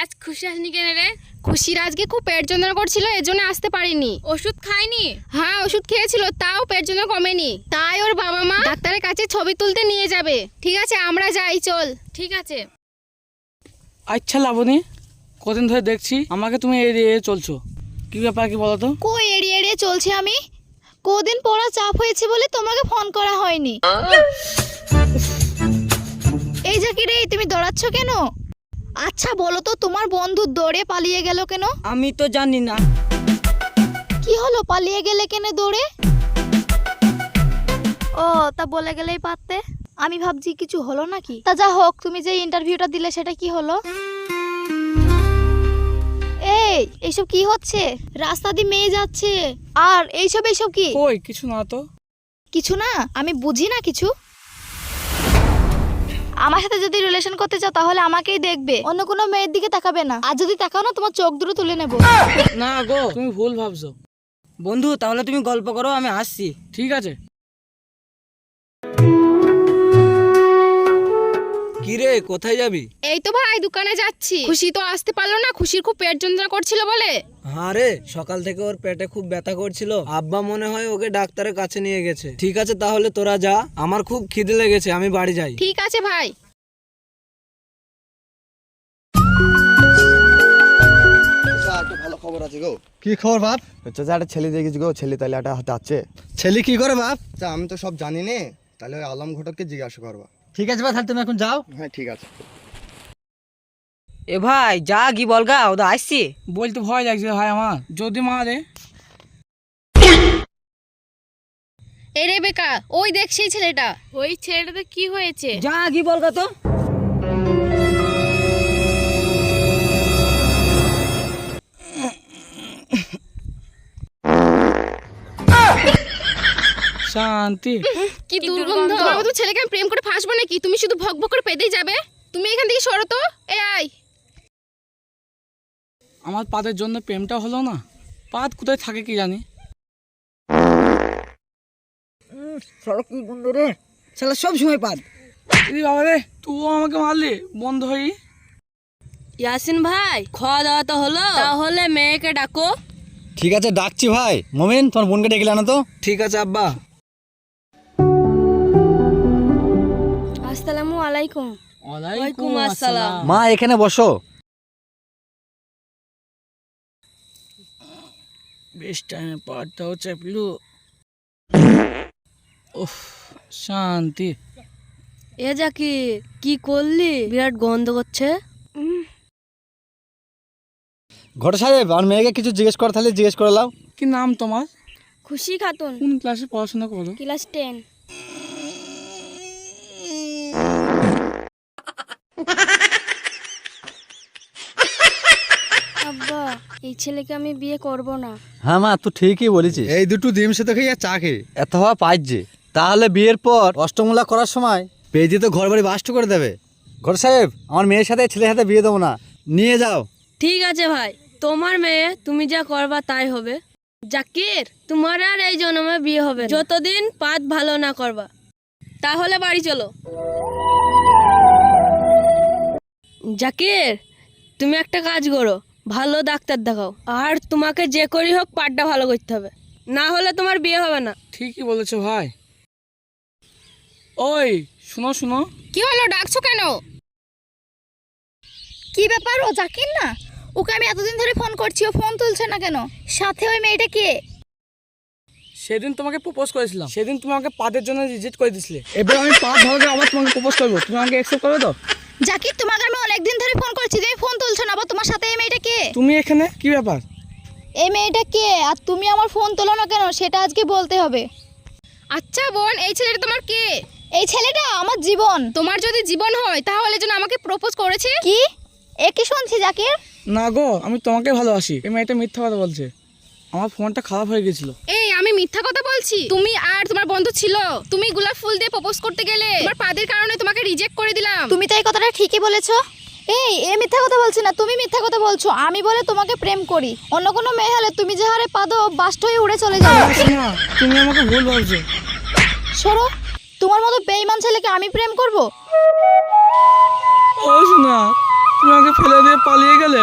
আজ খুশি আসনি কেন রে? খুশির আজকে খুব পেট যন্ত্রণা করছিল, এজন্য আসতে পারিনি। ওষুধ খাইনি? হ্যাঁ, ওষুধ খেয়েছিল, তাও পেট যন্ত্রণা কমেনি। তাই ওর বাবা মা ডাক্তারের কাছে ছবি তুলতে নিয়ে যাবে। ঠিক আছে, আমরা যাই, চল। ঠিক আছে। আচ্ছা লাবণী, কদিন ধরে দেখছি আমাকে তুমি এড়িয়ে চলছো, কি ব্যাপার কি বলো তো? কই এড়িয়ে এড়িয়ে চলছে আমি? কদিন পড়া চাপ হয়েছে বলে তোমাকে ফোন করা হয়নি। এই জাকির, এই তুমি দৌড়াচ্ছ কেন? আচ্ছা বলো তো, তোমার বন্ধু দৌড়ে পালিয়ে গেল কেন? আমি তো জানি না। কি হলো, পালিয়ে গেলে কেন দৌড়ে? ও, তা বলে গেলেই পারতে। আমি ভাবছি কিছু হলো নাকি। তা যা হোক, তুমি যে ইন্টারভিউটা দিলে সেটা কি হলো? এইসব কি হচ্ছে? রাস্তা দিয়ে মেয়ে যাচ্ছে, আর এইসব কি? কই কিছু না তো। কিছু না? আমি বুঝি না কিছু। আমার সাথে যদি রিলেশন করতে চাও তাহলে আমাকেই দেখবে, অন্য কোনো মেয়ের দিকে তাকাবে না। আর যদি তাকাও না, তোমার চোখ দুটো তুলে নেব। না গো, তুমি ভুল ভাবছো। বন্ধু, তাহলে তুমি গল্প করো, আমি আসছি। ঠিক আছে। কি রে, কোথায় যাবি? এই তো ভাই, দোকানে যাচ্ছি। খুশি তো আসতে পারলো না, খুশির খুব পেট যন্ত্রণা করছিল বলে। হ্যাঁ রে, সকাল থেকে ওর পেটে খুব ব্যথা করছিল, আব্বা মনে হয় ওকে ডাক্তারের কাছে নিয়ে গেছে। ঠিক আছে, তাহলে তোরা যা, আমার খুব খিদে লেগেছে, আমি বাড়ি যাই। ঠিক আছে ভাই। একটা ভালো খবর আছে গো। কি খবর বাপ? চাচা একটা ছেলে দেখেছি গো, ছেলে তাহলে একটা হাতে আছে। ছেলে কি করে বাপ? চাচা আমি তো সব জানি নে, তাহলে ওই আলম ঘটককে জিজ্ঞাসা করবা। ঠিক আছে বাপ, তাহলে তুমি এখন যাও। হ্যাঁ ঠিক আছে। এ ভাই যা কি বলগা, ওদের আসছি। বলতে ভয় লাগছে ভাই আমার, যদি মারে। এই রে বেকা, ওই দেখ সেই ছেলেটা। ওই ছেলেটাতে কি হয়েছে? যা কি বলগা তো। শান্তি। কি দুর্গন্ধ! তোমার মতো ছেলেকে আমি প্রেম করে ফাঁসবো নাকি? তুমি শুধু ভক ভক করে পেতেই যাবে। তুমি এখান থেকে সরো তো। এই আয়। আমার পাদের জন্য প্রেমটা হলো না। পাদ কোথায় থাকে কি জানি। শালা কি বন্ধু রে, শালা সব সময় পাদ। এই বাবা রে, তুইও আমাকে মারলি বন্ধ হই। ইয়াসিন ভাই, খাওয়া দাওয়া তো হলো, তাহলে মেয়েকে ডাকো। ঠিক আছে, ডাকছি ভাই। মোমেন, তোমার বোনকে ডেকে আনো তো। ঠিক আছে আব্বা। আসসালামু আলাইকুম। ওয়ালাইকুম আসসালাম। মা এখানে বসো। বেশ টাইমে পাদটাও চাপলো। উফ, শান্তি। এ জাকি, কি করলি? বিরাট গন্ধ করছে। ঘটক সাহেব, আমার মেয়েকে কিছু জিজ্ঞেস কর, তাহলে জিজ্ঞেস করে লাও। কি নাম তোমার? খুশি খাতুন, কোন ক্লাসে পড়াশোনা করো? ক্লাস 10। আব্বা, এই ছেলেকে আমি বিয়ে করব না। হ্যাঁ মা, তুই ঠিকই বলেছিস। এই দুটো ডিম সে তো খেয়ে চা খেয়ে এত হওয়া পাইছে। তাহলে বিয়ের পর অষ্টমূলা করার সময় পেয়ে তো ঘর বাড়ি বাস্ট করে দেবে। ঘটক সাহেব, আমার মেয়ের সাথে ছেলের সাথে বিয়ে দেবো না, নিয়ে যাও। ঠিক আছে ভাই, তোমার মেয়ে তুমি যা করবা তাই হবে। জাকির, তোমার আর এই জন্মে বিয়ে হবে না, যতদিন পাত ভালো না করবা। তাহলে বাড়ি চলো। জাকির, তুমি একটা কাজ করো, ভালো ডাক্তার দেখাও, আর তোমাকে যে করি হোক পাটটা ভালো করতে হবে, না হলে তোমার বিয়ে হবে না। ঠিকই বলেছো ভাই। ওই শুনো শুনো। কি হলো, ডাকছো কেন? কি ব্যাপার, ও জাকির না? ওকে আমি এতদিন ধরে ফোন করছি, ও ফোন তুলছে না কেন? সাথে ওই মেয়েটা কে? সেদিন তোমাকে প্রপোজ করেছিলাম, সেদিন তুমি আমাকে পাদের জন্য রিজেক্ট করে দিছিলে। এবার আমি পাদ ভালো করে আবার তোমাকে প্রপোজ করবো, তুমি আমাকে অ্যাকসেপ্ট করবে তো? জাকির, তোমাকে আমি অনেকদিন ধরে ফোন করছি, তুমি ফোন তুলছো না। আবার তোমার সাথে এই মেয়েটা কে? তুমি এখানে কি ব্যাপার? এই মেয়েটা কে, আর তুমি আমার ফোন তোলো না কেন সেটা আজকে বলতে হবে। আচ্ছা বোন, এই ছেলেটা তোমার কে? এই ছেলেটা আমার জীবন। তোমার যদি জীবন হয় তাহলে যেন আমাকে প্রপোজ করেছে। কি এ কি শুনছি জাকির? না গো, আমি তোমাকে ভালোবাসি। এই মেয়েটা মিথ্যা কথা বলছে, আমার ফোনটা খারাপ হয়ে গেছিল। এই, আমি মিথ্যা কথা বলছি? তুমি আর তোমার বন্ধু ছিল, তুমি গোলাপ ফুল দিয়ে প্রপোজ করতে গেলে তোমার পাদের কারণে তোমাকে রিজেক্ট করে দিলাম। তুমি তো এই কথাটা ঠিকই বলেছো। এই এ মিথ্যা কথা বলছি না, তুমি মিথ্যা কথা বলছো। আমি বলে তোমাকে প্রেম করি, অন্য কোনো মেয়ে হলে তুমি যে হারে পাদো বাস্ট হয়ে উড়ে চলে যাবে। শোনা, তুমি আমাকে ভুল ভাবছো। সরো, তোমার মতো বেঈমান ছেলেকে আমি প্রেম করব? ও শোনা, তুমি আমাকে ফেলে দিয়ে পালিয়ে গেলে